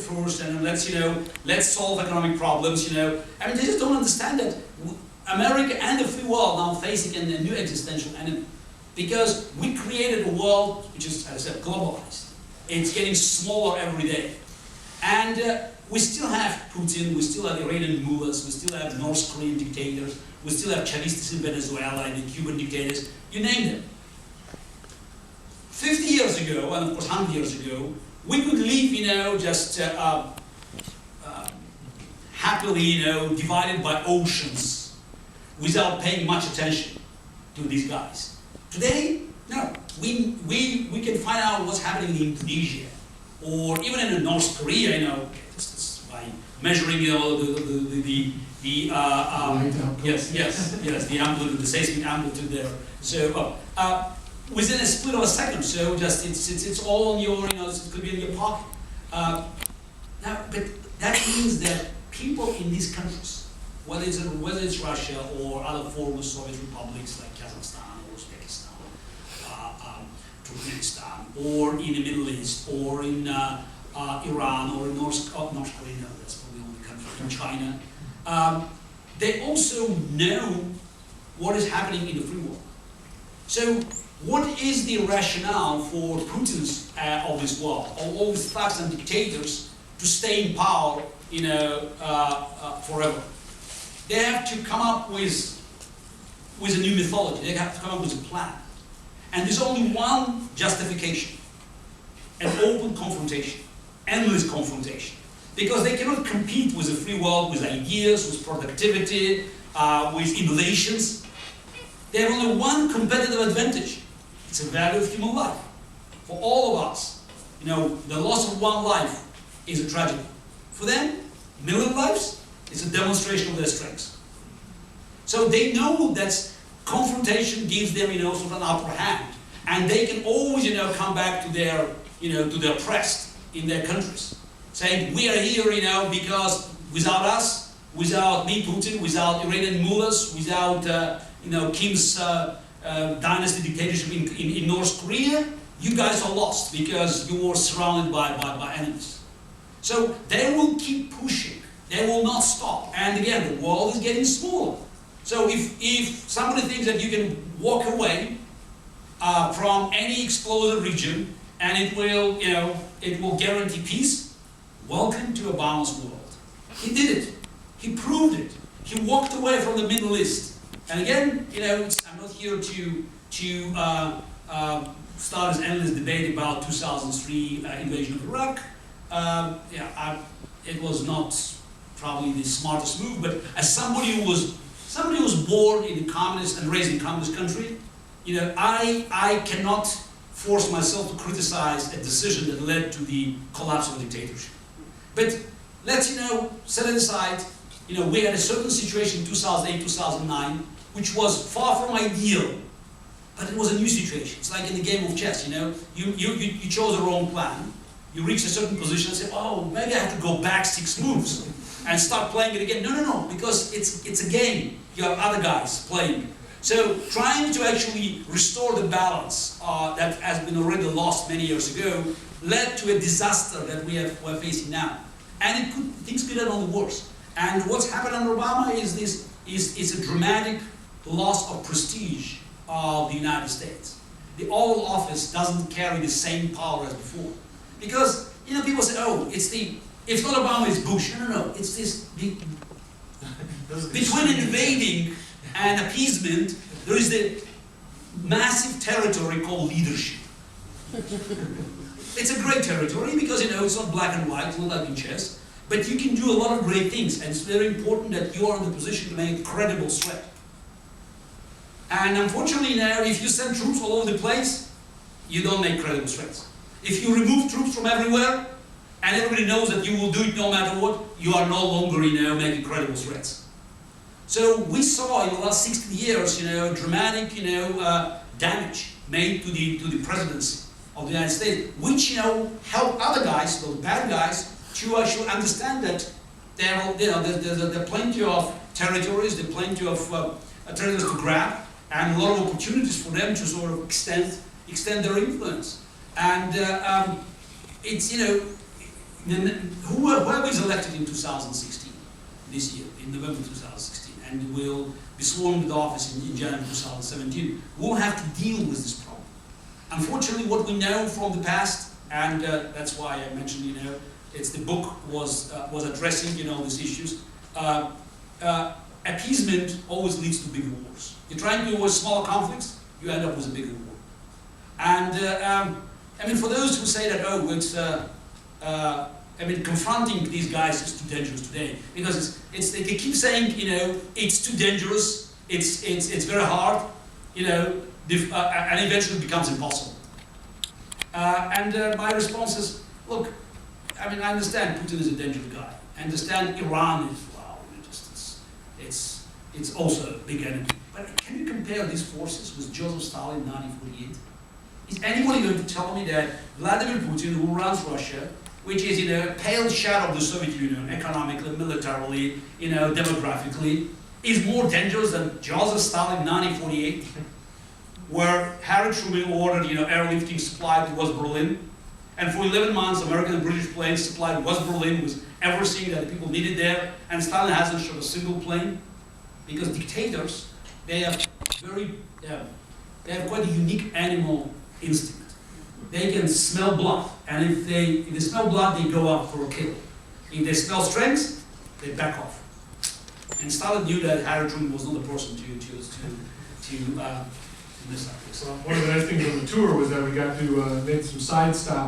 first, and let's solve economic problems, I mean, they just don't understand that America and the free world now facing a new existential enemy. Because we created a world which is, as I said, globalized. It's getting smaller every day. And we still have Putin, we still have Iranian mullahs, we still have North Korean dictators, we still have Chavistas in Venezuela and the Cuban dictators, you name them. 50 years ago, and of course 100 years ago, we could live, just happily, divided by oceans without paying much attention to these guys. Today, no. We can find out what's happening in Indonesia, or even in North Korea, just by measuring, the the amplitude, the seismic amplitude there. So within a split of a second, so just it's all in your, it could be in your pocket. Now, but that means that people in these countries, whether it's Russia or other former Soviet republics like Kazakhstan, Turkmenistan, or in the Middle East, or in Iran, or in North Korea, that's probably the only country, in China, they also know what is happening in the free world. So, what is the rationale for Putin's of this world, all these thugs and dictators to stay in power, forever? They have to come up with a new mythology. They have to come up with a plan. And there's only one justification: an open confrontation, endless confrontation. Because they cannot compete with the free world with ideas, with productivity, with innovations. They have only one competitive advantage. It's the value of human life. For all of us, the loss of one life is a tragedy. For them, a million lives is a demonstration of their strength. So they know that confrontation gives them, sort of an upper hand, and they can always, come back to their, to their oppressed in their countries, saying, we are here, because without us, without me, Putin, without Iranian mullahs, without, Kim's dynasty dictatorship in North Korea, you guys are lost because you were surrounded by enemies. So they will keep pushing. They will not stop. And again, the world is getting smaller. So if somebody thinks that you can walk away from any exploded region and it will guarantee peace, welcome to Obama's world. He did it. He proved it. He walked away from the Middle East. And again, I'm not here to start this endless debate about 2003 invasion of Iraq. It was not probably the smartest move, but as somebody who was born in a communist and raised in a communist country, I cannot force myself to criticize a decision that led to the collapse of the dictatorship. But let's, set it aside. We had a certain situation in 2008, 2009, which was far from ideal, but it was a new situation. It's like in the game of chess, you chose the wrong plan, you reach a certain position and say, oh, maybe I have to go back 6 moves and start playing it again. No, because it's a game. You have other guys playing. So trying to actually restore the balance that has been already lost many years ago led to a disaster that we're facing now. And things could have gone worse. And what's happened under Obama is a dramatic loss of prestige of the United States. The Oval Office doesn't carry the same power as before. Because, people say, oh, it's not Obama, it's Bush. No, it's this, between invading and appeasement, there is the massive territory called leadership. It's a great territory because, it's not black and white, it's not like in chess, but you can do a lot of great things, and it's very important that you are in the position to make a credible threat. And unfortunately now, if you send troops all over the place, you don't make credible threats. If you remove troops from everywhere, and everybody knows that you will do it no matter what, you are no longer, making credible threats. So we saw in the last 60 years, dramatic, damage made to the presidency of the United States, which, helped other guys, those bad guys, to actually understand that there are plenty of territories, there are plenty of territories to grab, and a lot of opportunities for them to sort of extend their influence. And it's, whoever is elected in 2016, this year, in November 2016, and will be sworn into office in January 2017, will have to deal with this problem. Unfortunately, what we know from the past, and that's why I mentioned, you know, it's the book was addressing, you know, these issues. Appeasement always leads to bigger wars. You're trying to avoid smaller conflicts, you end up with a bigger war. And I mean, for those who say that, oh, it's I mean, confronting these guys is too dangerous today, because they keep saying, you know, it's too dangerous, it's very hard, you know, and eventually it becomes impossible. My response is, look, I mean, I understand Putin is a dangerous guy. I understand Iran is, well, it's also a big enemy. But can you compare these forces with Joseph Stalin in 1948? Is anybody going to tell me that Vladimir Putin, who runs Russia, which is, you know, a pale shadow of the Soviet Union, economically, militarily, you know, demographically, is more dangerous than Joseph Stalin in 1948, where Harry Truman ordered, you know, airlifting supply to West Berlin, and for 11 months, American and British planes supplied West Berlin with everything that the people needed there, and Stalin hasn't shot a single plane, because dictators, they have quite a unique animal instinct. They can smell blood, and if they smell blood, they go up for a kill. If they smell strength, they back off. And Stalin knew that Harry Truman was not the person to mess up this. Well, one of the nice things on the tour was that we got to make some side stops